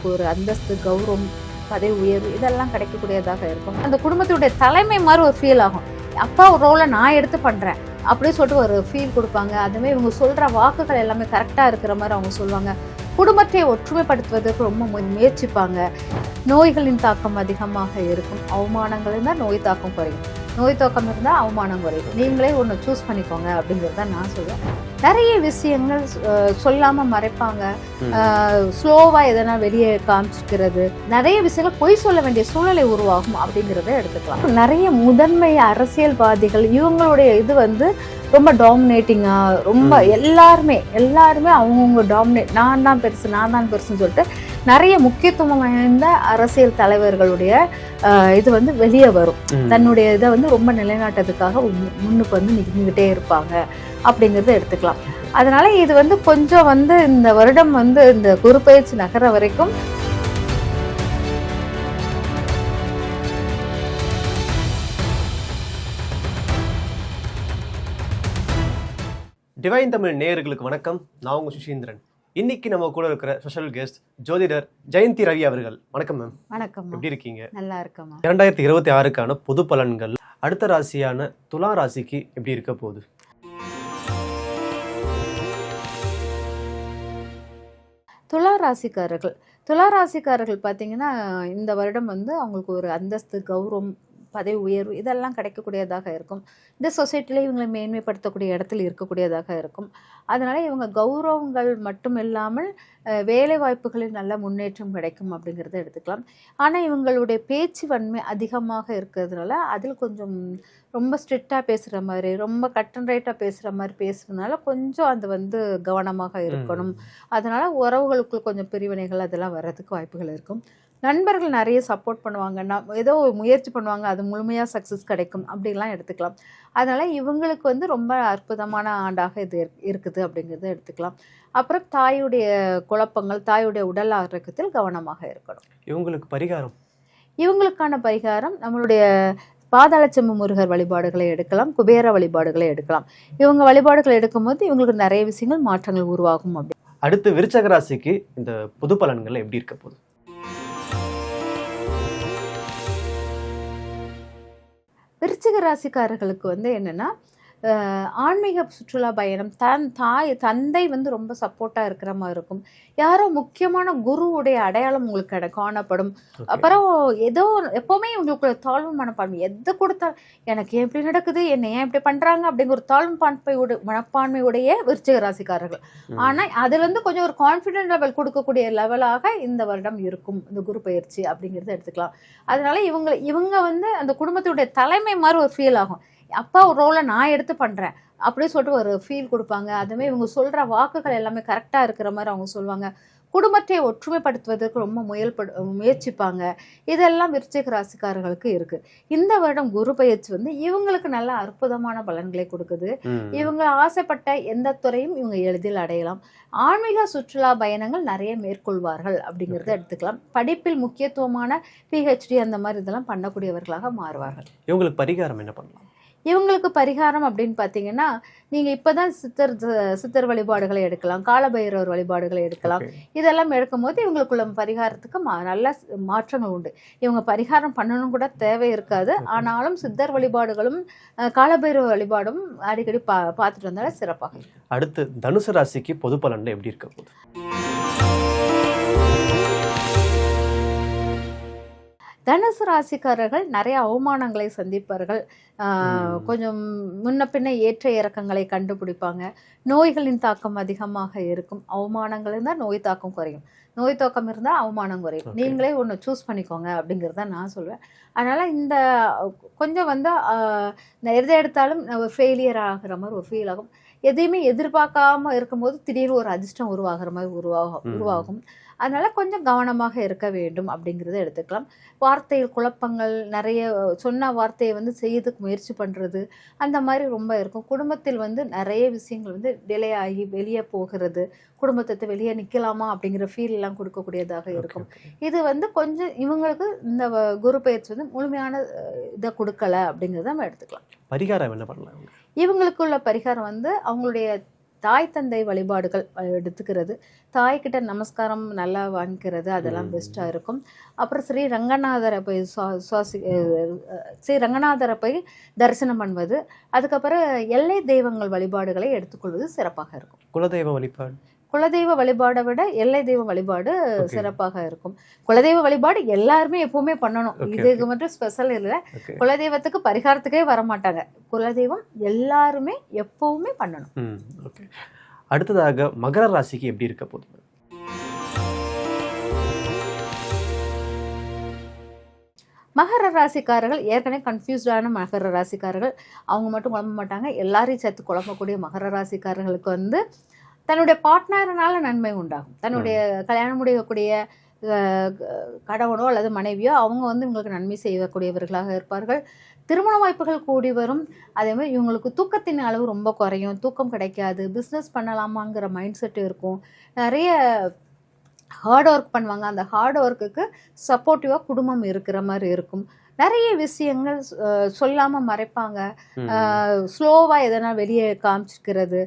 ஒரு அந்தஸ்து, கௌரவம், பதவி உயர்வு இதெல்லாம் கிடைக்கக்கூடியதாக இருக்கும். அந்த குடும்பத்துடைய தலைமை மாதிரி ஒரு ஃபீல் ஆகும். அப்பா ஒரு ரோலை நான் எடுத்து பண்ணுறேன் அப்படின்னு சொல்லிட்டு ஒரு ஃபீல் கொடுப்பாங்க. அதுமாதிரி இவங்க சொல்கிற வாக்குகள் எல்லாமே கரெக்டாக இருக்கிற மாதிரி அவங்க சொல்லுவாங்க. குடும்பத்தை ஒற்றுமைப்படுத்துவதற்கு ரொம்ப முயற்சிப்பாங்க. நோய்களின் தாக்கம் அதிகமாக இருக்கும். அவமானங்கள் இருந்தால் நோய் தாக்கம் குறையும். நோய் தாக்கம் இருந்தால் அவமானம் குறையும். நீங்களே ஒன்று சூஸ் பண்ணிக்கோங்க அப்படிங்கிறது தான் நான் சொல்லுவேன். நிறைய விஷயங்கள் சொல்லாமல் மறைப்பாங்க. ஸ்லோவாக எதனா வெளியே காமிச்சிக்கிறது, நிறைய விஷயங்கள் பொய் சொல்ல வேண்டிய சூழ்நிலை உருவாகும் அப்படிங்கிறத எடுத்துக்கலாம். நிறைய முதன்மை அரசியல்வாதிகள் இவங்களுடைய இது ரொம்ப டாமினேட்டிங்காக, ரொம்ப எல்லாருமே அவங்கவுங்க டாமினேட், நான் தான் பெருசுன்னு சொல்லிட்டு நிறைய முக்கியத்துவம் வாய்ந்த அரசியல் தலைவர்களுடைய இது வெளியே வரும். தன்னுடைய இதை ரொம்ப நிலைநாட்டதுக்காக முன்னுக்கு நின்றுக்கிட்டே இருப்பாங்க அப்படிங்கிறத எடுத்துக்கலாம். அதனால இது கொஞ்சம் இந்த வருடம் இந்த குரு பயிற்சி நகர வரைக்கும் டிவைன் தமிழ் நேயர்களுக்கு வணக்கம். நான் உங்க சுஷீந்திரன். இன்னைக்கு நம்ம கூட இருக்கிற ஸ்பெஷல் கெஸ்ட் ஜோதிடர் ஜெயந்தி ரவி அவர்கள். வணக்கம் மேம். வணக்கம். எப்படி இருக்கீங்க? நல்லா இருக்கேன். 2026க்கான பொது பலன்கள் அடுத்த ராசியான துலா ராசிக்கு எப்படி இருக்க போகுது? துலா ராசிக்காரர்கள் பார்த்தீங்கன்னா இந்த வருடம் அவங்களுக்கு ஒரு அந்தஸ்து, கௌரவம், பதவி உயர்வு இதெல்லாம் கிடைக்கக்கூடியதாக இருக்கும். இந்த சொசைட்டியில் இவங்களை மேன்மைப்படுத்தக்கூடிய இடத்துல இருக்கக்கூடியதாக இருக்கும். அதனால் இவங்க கௌரவங்கள் மட்டும் இல்லாமல் வேலை வாய்ப்புகளில் நல்ல முன்னேற்றம் கிடைக்கும் அப்படிங்கிறத எடுத்துக்கலாம். ஆனால் இவங்களுடைய பேச்சு வன்மை அதிகமாக இருக்கிறதுனால அதில் கொஞ்சம் ரொம்ப ஸ்ட்ரிக்டாக பேசுகிற மாதிரி, ரொம்ப கட் அண்ட் ரைட்டாக பேசுகிற மாதிரி பேசுகிறதுனால கொஞ்சம் அது கவனமாக இருக்கணும். அதனால் உறவுகளுக்குள் கொஞ்சம் பிரிவினைகள் அதெல்லாம் வர்றதுக்கு வாய்ப்புகள் இருக்கும். நண்பர்கள் நிறைய சப்போர்ட் பண்ணுவாங்க, ஏதோ முயற்சி பண்ணுவாங்க, அது முழுமையாக சக்ஸஸ் கிடைக்கும் அப்படிலாம் எடுத்துக்கலாம். அதனால் இவங்களுக்கு ரொம்ப அற்புதமான ஆண்டாக இது இருக்குது அப்படிங்கிறத எடுத்துக்கலாம். அப்புறம் தாயுடைய குழப்பங்கள், தாயுடைய உடல் ஆரோக்கியத்தில் கவனமாக இருக்கணும். இவங்களுக்கான பரிகாரம் நம்மளுடைய பாதாளச்செம்பு முருகர் வழிபாடுகளை எடுக்கலாம், குபேர வழிபாடுகளை எடுக்கலாம். இவங்க வழிபாடுகளை எடுக்கும்போது இவங்களுக்கு நிறைய விஷயங்கள் மாற்றங்கள் உருவாகும். அப்படி அடுத்து விருச்சக ராசிக்கு இந்த பொது பலன்கள் எப்படி இருக்க போகுது? விருச்சிக ராசிக்காரர்களுக்கு என்னென்னா ஆன்மீக சுற்றுலா பயணம், தந்தை ரொம்ப சப்போர்ட்டாக இருக்கிற மாதிரி இருக்கும். யாரோ முக்கியமான குருவுடைய அடையாளம் உங்களுக்கு காணப்படும். அப்புறம் ஏதோ எப்போவுமே இவங்களுக்கு தாழ்வு மனப்பான்மை, எது கொடுத்தா எனக்கு ஏன் இப்படி நடக்குது, என்னை ஏன் இப்படி பண்ணுறாங்க அப்படிங்கிற ஒரு தாழ்வு மனப்பான்மையுடைய விருச்சிக ராசிக்காரர்கள். ஆனால் அதில் கொஞ்சம் ஒரு கான்ஃபிடென்ட் லெவல் கொடுக்கக்கூடிய லெவலாக இந்த வருடம் இருக்கும் இந்த குரு பயிற்சி அப்படிங்கிறத எடுத்துக்கலாம். அதனால இவங்க அந்த குடும்பத்துடைய தலைமை மாதிரி ஒரு ஃபீல் ஆகும். அப்பா ஒரு ரோலை நான் எடுத்து பண்ணுறேன் அப்படின்னு சொல்லிட்டு ஒரு ஃபீல் கொடுப்பாங்க. அதுமாதிரி இவங்க சொல்கிற வாக்குகள் எல்லாமே கரெக்டாக இருக்கிற மாதிரி அவங்க சொல்லுவாங்க. குடும்பத்தை ஒற்றுமைப்படுத்துவதற்கு ரொம்ப முயற்சிப்பாங்க. இதெல்லாம் விருச்சிக ராசிக்காரர்களுக்கு இருக்குது. இந்த வருடம் குரு பயிற்சி இவங்களுக்கு நல்ல அற்புதமான பலன்களை கொடுக்குது. இவங்க ஆசைப்பட்ட எந்த துறையும் இவங்க எளிதில் அடையலாம். ஆன்மீக சுற்றுலா பயணங்கள் நிறைய மேற்கொள்வார்கள் அப்படிங்கிறத எடுத்துக்கலாம். படிப்பில் முக்கியத்துவமான PhD அந்த மாதிரி இதெல்லாம் பண்ணக்கூடியவர்களாக மாறுவார்கள். இவங்களுக்கு பரிகாரம் என்ன பண்ணலாம்? இவங்களுக்கு பரிகாரம் அப்படின்னு பார்த்தீங்கன்னா, நீங்கள் இப்போ தான் சித்தர் வழிபாடுகளை எடுக்கலாம், காலபைரவர் வழிபாடுகளை எடுக்கலாம். இதெல்லாம் எடுக்கும்போது இவங்களுக்குள்ள பரிகாரத்துக்கு நல்ல மாற்றங்கள் உண்டு. இவங்க பரிகாரம் பண்ணணும் கூட தேவை இருக்காது. ஆனாலும் சித்தர் வழிபாடுகளும் காலபைரவர் வழிபாடும் அடிக்கடி பார்த்துட்டு வந்தாலும் சிறப்பாக. அடுத்து தனுசு ராசிக்கு பொது பலன்கள் எப்படி இருக்க போகுது? தனுசு ராசிக்காரர்கள் நிறைய அவமானங்களை சந்திப்பார்கள். கொஞ்சம் முன்ன பின்ன ஏற்ற இறக்கங்களை கண்டுபிடிப்பாங்க. நோய்களின் தாக்கம் அதிகமாக இருக்கும். அவமானங்கள் இருந்தால் நோய் தாக்கம் குறையும். நோய் தாக்கம் இருந்தால் அவமானம் குறையும். நீங்களே ஒன்று சூஸ் பண்ணிக்கோங்க அப்படிங்கிறத நான் சொல்வேன். அதனால் இந்த கொஞ்சம் எதை எடுத்தாலும் ஃபெயிலியர் ஆகிற மாதிரி ஒரு ஃபீல் ஆகும். எதையுமே எதிர்பார்க்காம இருக்கும்போது திடீர்னு ஒரு அதிர்ஷ்டம் உருவாகிற மாதிரி உருவாகும். அதனால் கொஞ்சம் கவனமாக இருக்க வேண்டும் அப்படிங்கிறத எடுத்துக்கலாம். வார்த்தையில் குழப்பங்கள், நிறைய சொன்ன வார்த்தையை செய்யறதுக்கு முயற்சி பண்ணுறது அந்த மாதிரி ரொம்ப இருக்கும். குடும்பத்தில் நிறைய விஷயங்கள் டிலே ஆகி வெளியே போகிறது, குடும்பத்தை வெளியே நிற்கலாமா அப்படிங்கிற ஃபீல் எல்லாம் கொடுக்கக்கூடியதாக இருக்கும். இது கொஞ்சம் இவங்களுக்கு இந்த குரு பயிற்சி முழுமையான இதை கொடுக்கல அப்படிங்கிறத நம்ம எடுத்துக்கலாம். பரிகாரம் என்ன பண்ணலாம்? இவங்களுக்குள்ள பரிகாரம் அவங்களுடைய தாய் தந்தை வழிபாடுகள் எடுத்துக்கிறது, தாய்கிட்ட நமஸ்காரம் நல்லா வாங்கிக்கிறது, அதெல்லாம் பெஸ்ட்டாக இருக்கும். அப்புறம் ஸ்ரீ ரங்கநாதரை போய் தரிசனம் பண்ணுவது, அதுக்கப்புறம் எல்லை தெய்வங்கள் வழிபாடுகளை எடுத்துக்கொள்வது சிறப்பாக இருக்கும். குலதெய்வ வழிபாடு, குலதெய்வ வழிபாடை விட எல்லை தெய்வ வழிபாடு சிறப்பாக இருக்கும். குலதெய்வ வழிபாடு எல்லாருமே எப்பவுமே பண்ணணும், இதுக்கு மட்டும் ஸ்பெஷல் இல்லை. குலதெய்வத்துக்கு பரிகாரத்துக்கே வர மாட்டாங்க, குலதெய்வம் எல்லாருமே எப்பவுமே பண்ணணும். ஓகே. அடுத்ததாக மகர ராசிக்கு எப்படி இருக்க போகுது? மகர ராசிக்காரர்கள் ஏற்கனவே கன்ஃபியூஸ்டான மகர ராசிக்காரர்கள், அவங்க மட்டும் குழம்ப மாட்டாங்க, எல்லாரையும் சேர்த்து குழம்பக்கூடிய மகர ராசிக்காரர்களுக்கு வந்து தன்னுடைய பார்ட்னர்னால நன்மை உண்டாகும். தன்னுடைய கல்யாணம் முடியக்கூடிய கணவனோ அல்லது மனைவியோ அவங்க வந்து இவங்களுக்கு நன்மை செய்யக்கூடியவர்களாக இருப்பார்கள். திருமண வாய்ப்புகள் கூடி வரும். அதே மாதிரி இவங்களுக்கு தூக்கத்தின் அளவு ரொம்ப குறையும், தூக்கம் கிடைக்காது, பிஸ்னஸ் பண்ணலாமாங்கிற மைண்ட் செட் இருக்கும். நிறைய ஹார்ட் ஒர்க் பண்ணுவாங்க, அந்த ஹார்ட் ஒர்க்குக்கு சப்போர்ட்டிவாக குடும்பம் இருக்கிற மாதிரி இருக்கும். நிறைய விஷயங்கள் சொல்லாமல் மறைப்பாங்க, ஸ்லோவாக எதனா வெளியே காமிச்சிக்கிறது,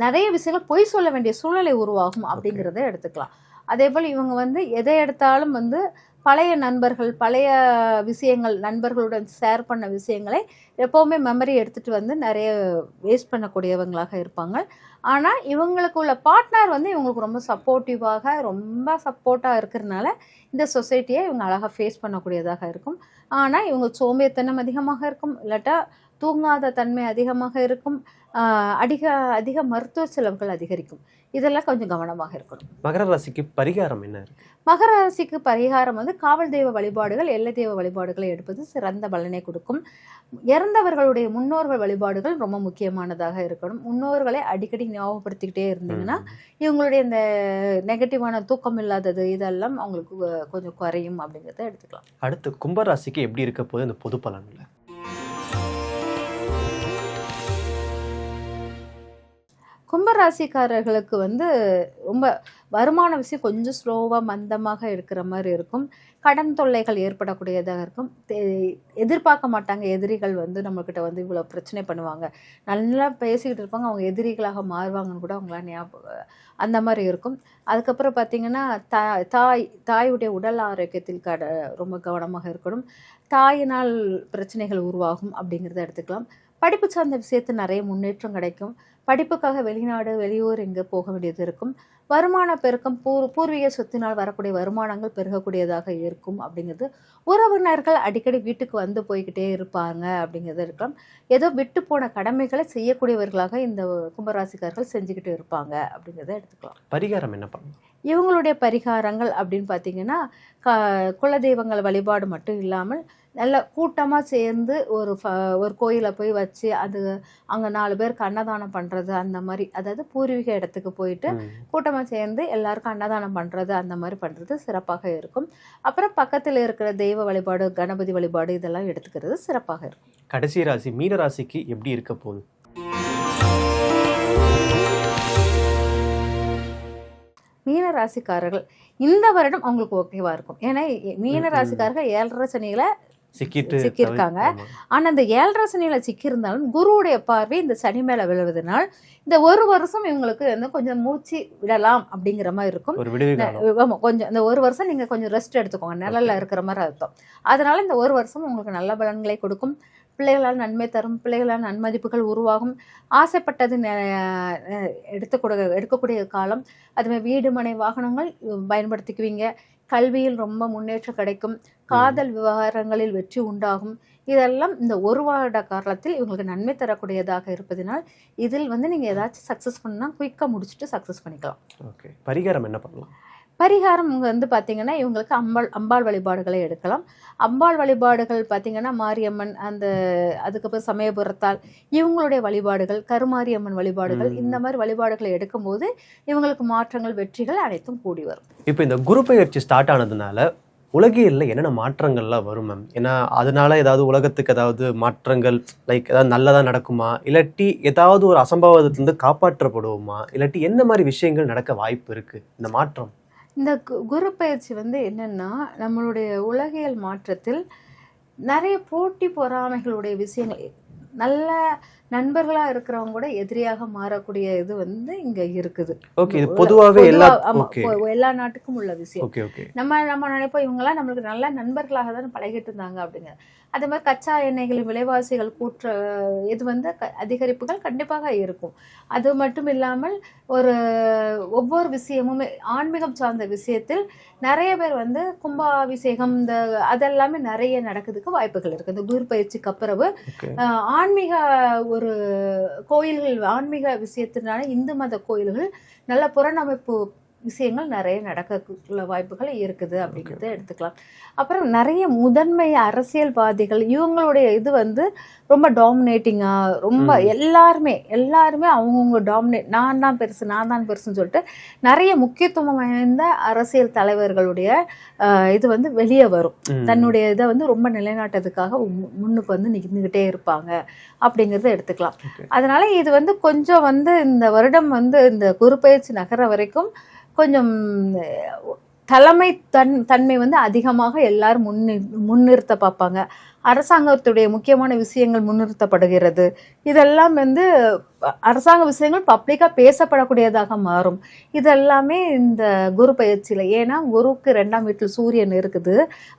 நிறைய விஷயங்கள் பொய் சொல்ல வேண்டிய சூழ்நிலை உருவாகும் அப்படிங்கிறத எடுத்துக்கலாம். அதே போல் இவங்க வந்து எதை எடுத்தாலும் வந்து பழைய நண்பர்கள், பழைய விஷயங்கள், நண்பர்களுடன் ஷேர் பண்ண விஷயங்களை எப்போவுமே மெமரி எடுத்துகிட்டு வந்து நிறைய வேஸ்ட் பண்ணக்கூடியவங்களாக இருப்பாங்க. ஆனால் இவங்களுக்கு உள்ள பார்ட்னர் வந்து இவங்களுக்கு ரொம்ப சப்போர்ட்டாக இருக்கிறதுனால இந்த சொசைட்டியை இவங்க அழகாக ஃபேஸ் பண்ணக்கூடியதாக இருக்கும். ஆனால் இவங்க சோம்பேறித்தனம் அதிகமாக இருக்கும், இல்லாட்டா தூங்காத தன்மை அதிகமாக இருக்கும், அதிக மருத்துவ செலவுகள் அதிகரிக்கும். இதெல்லாம் கொஞ்சம் கவனமாக இருக்கணும். மகர ராசிக்கு பரிகாரம் என்ன இருக்கு? மகர ராசிக்கு பரிகாரம் வந்து காவல் தெய்வ வழிபாடுகள், எல்லை தெய்வ வழிபாடுகளை எடுப்பது சிறந்த பலனை கொடுக்கும். இறந்தவர்களுடைய முன்னோர்கள் வழிபாடுகள் ரொம்ப முக்கியமானதாக இருக்கணும். முன்னோர்களை அடிக்கடி ஞாபகப்படுத்திக்கிட்டே இருந்தீங்கன்னா இவங்களுடைய இந்த நெகட்டிவான தூக்கம் இல்லாதது இதெல்லாம் அவங்களுக்கு கொஞ்சம் குறையும் அப்படிங்கிறத எடுத்துக்கலாம். அடுத்து கும்பராசிக்கு எப்படி இருக்க போகுது இந்த பொது பலன்ல? கும்பராசிக்காரர்களுக்கு வந்து ரொம்ப வருமான விஷயம் கொஞ்சம் ஸ்லோவாக மந்தமாக இருக்கிற மாதிரி இருக்கும். கடன் தொல்லைகள் ஏற்படக்கூடியதாக இருக்கும். எதிர்பார்க்க மாட்டாங்க எதிரிகள் வந்து நம்மக்கிட்ட வந்து இவ்வளோ பிரச்சனை பண்ணுவாங்க, நல்லா பேசிக்கிட்டு இருப்பாங்க, அவங்க எதிரிகளாக மாறுவாங்கன்னு கூட அவங்களாம் ஞாபகம் அந்த மாதிரி இருக்கும். அதுக்கப்புறம் பார்த்திங்கன்னா தாயுடைய உடல் ஆரோக்கியத்தில் ரொம்ப கவனமாக இருக்கணும். தாயினால் பிரச்சனைகள் உருவாகும் அப்படிங்கிறத எடுத்துக்கலாம். படிப்பு சார்ந்த விஷயத்தில் நிறைய முன்னேற்றம் கிடைக்கும். படிப்புக்காக வெளிநாடு வெளியூர் இங்கே போக வேண்டியது இருக்கும். வருமான பெருக்கம், பூர்வீக சொத்தினால் வரக்கூடிய வருமானங்கள் பெருகக்கூடியதாக இருக்கும் அப்படிங்கிறது. உறவினர்கள் அடிக்கடி வீட்டுக்கு வந்து போய்கிட்டே இருப்பாங்க அப்படிங்கிறது இருக்கலாம். ஏதோ விட்டு போன கடமைகளை செய்யக்கூடியவர்களாக இந்த கும்பராசிக்காரர்கள் செஞ்சுக்கிட்டு இருப்பாங்க அப்படிங்கிறத எடுத்துக்கலாம். பரிகாரம் என்ன பண்ணலாம்? இவங்களுடைய பரிகாரங்கள் அப்படின்னு பார்த்தீங்கன்னா குலதெய்வங்கள் வழிபாடு மட்டும் இல்லாமல் நல்ல கூட்டமாக சேர்ந்து ஒரு கோயிலை போய் வச்சு அது அங்கே 4 பேருக்கு அன்னதானம் பண்ணுறது அந்த மாதிரி, அதாவது பூர்வீக இடத்துக்கு போயிட்டு கூட்டமாக சேர்ந்து எல்லாருக்கும் அன்னதானம் பண்ணுறது அந்த மாதிரி பண்ணுறது சிறப்பாக இருக்கும். அப்புறம் பக்கத்தில் இருக்கிற தெய்வ வழிபாடு, கணபதி வழிபாடு இதெல்லாம் எடுத்துக்கிறது சிறப்பாக இருக்கும். கடைசி ராசி மீன ராசிக்கு எப்படி இருக்க போகுது? மீன ராசிக்காரர்கள் இந்த வருடம் அவங்களுக்கு ஓகேவா இருக்கும். ஏன்னா மீன ராசிக்காரர்கள் 7.5 சனியில சிக்கியிருக்காங்க. ஆனா இந்த 7.5 சனியில சிக்கியிருந்தாலும் குருவுடைய பார்வை இந்த சனி மேல விழுவதனால் இந்த ஒரு வருஷம் இவங்களுக்கு வந்து கொஞ்சம் மூச்சு விடலாம் அப்படிங்கிற மாதிரி இருக்கும். ஆமா, கொஞ்சம் இந்த ஒரு வருஷம் நீங்க கொஞ்சம் ரெஸ்ட் எடுத்துக்கோங்க, நிழல்ல இருக்கிற மாதிரி அர்த்தம். அதனால இந்த ஒரு வருஷம் உங்களுக்கு நல்ல பலன்களை கொடுக்கும். பிள்ளைகளால் நன்மை தரும், பிள்ளைகளால் நன்மதிப்புகள் உருவாகும், ஆசைப்பட்டது எடுக்கக்கூடிய காலம். அதுமாதிரி வீடு மனை வாகனங்கள் பயன்படுத்திக்குவீங்க. கல்வியில் ரொம்ப முன்னேற்றம் கிடைக்கும். காதல் விவகாரங்களில் வெற்றி உண்டாகும். இதெல்லாம் இந்த ஒரு வருட காலத்தில் இவங்களுக்கு நன்மை தரக்கூடியதாக இருப்பதனால் இதில் வந்து நீங்கள் ஏதாச்சும் சக்ஸஸ் பண்ணால் குயிக்காக முடிச்சுட்டு சக்ஸஸ் பண்ணிக்கலாம். ஓகே. பரிகாரம் என்ன பண்ணலாம்? பரிகாரம் வந்து பார்த்திங்கன்னா இவங்களுக்கு அம்பாள் வழிபாடுகளை எடுக்கலாம். அம்பாள் வழிபாடுகள் பார்த்திங்கன்னா மாரியம்மன், அதுக்கப்புறம் சமயபுரத்தால் இவங்களுடைய வழிபாடுகள், கருமாரியம்மன் வழிபாடுகள், இந்த மாதிரி வழிபாடுகளை எடுக்கும்போது இவங்களுக்கு மாற்றங்கள், வெற்றிகள் அனைத்தும் கூடி வரும். இப்போ இந்த குரு பெயர்ச்சி ஸ்டார்ட் ஆனதுனால உலகியல்ல என்னென்ன மாற்றங்கள்லாம் வரும் மேம்? ஏன்னா அதனால ஏதாவது உலகத்துக்கு ஏதாவது மாற்றங்கள் லைக் ஏதாவது நல்லதாக நடக்குமா, இல்லாட்டி ஏதாவது ஒரு அசம்பாவிதத்திலிருந்து காப்பாற்றப்படுவோமா, இல்லாட்டி என்ன மாதிரி விஷயங்கள் நடக்க வாய்ப்பு இருக்குது இந்த மாற்றம்? இந்த குரு பயிற்சி வந்து என்னென்னா நம்மளுடைய உலகியல் மாற்றத்தில் நிறைய போட்டி பொறாமைகளுடைய விஷயங்கள், நல்ல நண்பர்களா இருக்கிறவங்க கூட எதிரியாக மாறக்கூடிய இது வந்து இங்க இருக்குது. ஓகே, இது பொதுவாகவே ஆமா, ஓகே எல்லா நாட்டுக்கும் உள்ள விஷயம். ஓகே ஓகே நம்ம நினைப்போம் இவங்கெல்லாம் நம்மளுக்கு நல்ல நண்பர்களாக தான் பழகிட்டு இருந்தாங்க அப்படிங்க. அதே மாதிரி கச்சா எண்ணெய்களின் விலைவாசிகள் கூற்ற இது வந்து அதிகரிப்புகள் கண்டிப்பாக இருக்கும். அது மட்டும் இல்லாமல் ஒவ்வொரு விஷயமுமே ஆன்மீகம் சார்ந்த விஷயத்தில் நிறைய பேர் வந்து கும்பாபிஷேகம் அதெல்லாமே நிறைய நடக்கிறதுக்கு வாய்ப்புகள் இருக்கு. இந்த குரு பயிற்சிக்கு அப்புறவு ஆன்மீக கோயில்கள், ஆன்மீக விஷயத்தினால இந்து மத கோயில்கள் நல்ல புறநமைப்பு விஷயங்கள் நிறைய நடக்கக்குள்ள வாய்ப்புகள் இருக்குது அப்படிங்கிறத எடுத்துக்கலாம். அப்புறம் நிறைய முதன்மை அரசியல்வாதிகள் இவங்களுடைய இது வந்து ரொம்ப டாமினேட்டிங்கா, ரொம்ப எல்லாருமே அவங்கவுங்க நான் தான் பெருசுன்னு சொல்லிட்டு நிறைய முக்கியத்துவம் வாய்ந்த அரசியல் தலைவர்களுடைய இது வந்து வெளியே வரும். தன்னுடைய இதை வந்து ரொம்ப நிலைநாட்டதுக்காக முன்னுக்கு வந்து நின்றுகிட்டே இருப்பாங்க அப்படிங்கிறத எடுத்துக்கலாம். அதனால இது வந்து கொஞ்சம் வந்து இந்த வருடம் வந்து இந்த குரு பயிற்சி நகர வரைக்கும் கொஞ்சம் தலைமை தன்மை வந்து அதிகமாக எல்லாரும் முன்னிறுத்த பார்ப்பாங்க. அரசாங்கத்துடைய முக்கியமான விஷயங்கள் முன்னிறுத்தப்படுகிறது. இதெல்லாம் வந்து அரசாங்க விஷயங்கள் பப்ளிக்கா பேசப்படக்கூடியதாக மாறும். இதெல்லாமே இந்த குரு பயிற்சியில, ஏன்னா குருக்கு 2ஆம் வீட்டில் சூரியன் இருக்குது.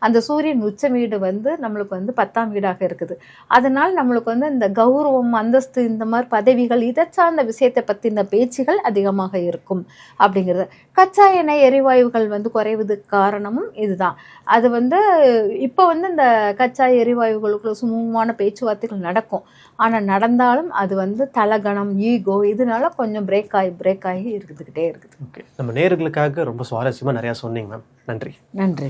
அந்த சூரியன் உச்ச வீடு வந்து நம்மளுக்கு வந்து 10ஆம் வீடாக இருக்குது. அதனால நம்மளுக்கு வந்து இந்த கௌரவம், அந்தஸ்து, இந்த மாதிரி பதவிகள், இதை சார்ந்த விஷயத்தை பத்தி இந்த பேச்சுகள் அதிகமாக இருக்கும் அப்படிங்கிறது. கச்சா எண்ணெய் எரிவாயுகள் வந்து குறைவதுக்கு காரணமும் இதுதான். அது வந்து இப்போ வந்து இந்த கச்சா எரிவாயுகளுக்குள்ள சுமூகமான பேச்சுவார்த்தைகள் நடக்கும். ஆனா நடந்தாலும் அது வந்து தலகணம், ஈகோ, இதனால கொஞ்சம் பிரேக் ஆகி இருந்துகிட்டே இருக்குது. ஓகே, நம்ம நேயர்களுக்காக ரொம்ப சுவாரஸ்யமா நிறைய சொன்னீங்க மேம். நன்றி. நன்றி.